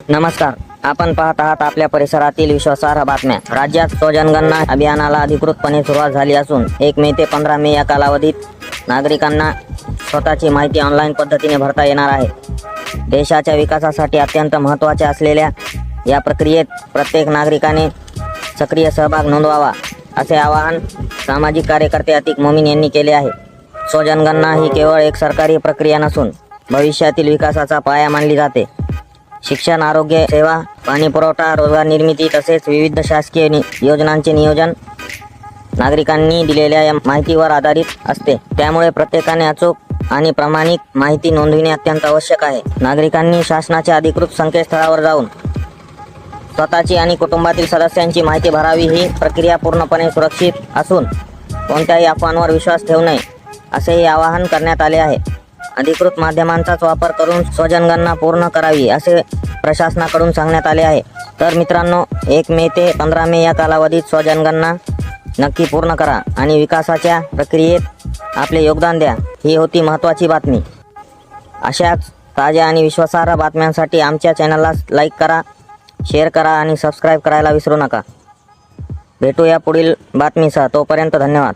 नमस्कार, आपण पाहत आहात आपल्या परिसरातील विश्वासार्ह बातम्या। राज्यात स्वजनगणना अभियानाला अधिकृतपणे सुरुवात झाली असून 1 मे ते 15 मे या कालावधीत नागरिकांना स्वतःची माहिती ऑनलाईन पद्धतीने भरता येणार आहे। देशाच्या विकासासाठी अत्यंत महत्त्वाचे असलेल्या या प्रक्रियेत प्रत्येक नागरिकाने सक्रिय सहभाग नोंदवावा, असे आवाहन सामाजिक कार्यकर्ते अतिक मोमीन यांनी केले आहे। स्वजनगणना ही केवळ एक सरकारी प्रक्रिया नसून भविष्यातील विकासाचा पाया मानली जाते। शिक्षण, आरोग्य सेवा, पाणी पुरवठा, रोजगार निर्मिती तसेच विविध शासकीय योजनांचे नियोजन नागरिकांनी दिलेल्या या माहितीवर आधारित असते। त्यामुळे प्रत्येकाने अचूक आणि प्रामाणिक माहिती नोंदविणे अत्यंत आवश्यक आहे। नागरिकांनी शासनाच्या अधिकृत संकेतस्थळावर जाऊन स्वतःची आणि कुटुंबातील सदस्यांची माहिती भरावी। ही प्रक्रिया पूर्णपणे सुरक्षित असून कोणत्याही अफवांवर विश्वास ठेवू नये, असेही आवाहन करण्यात आले आहे। अधिकृत माध्यमांचाच वापर करून स्वजनगणना पूर्ण करावी, असे प्रशासनाकडून सांगण्यात आले आहे। तर मित्रांनो, 1 मे ते 15 मे या कालावधीत स्वजनगणना नक्की पूर्ण करा आणि विकासाच्या प्रक्रियेत आपले योगदान द्या। ही होती महत्त्वाची बातमी। अशाच ताज्या आणि विश्वासार्ह बातम्यांसाठी आमच्या चॅनलला लाईक करा, शेअर करा आणि सबस्क्राईब करायला विसरू नका। भेटूया पुढील बातमीसह, तोपर्यंत धन्यवाद।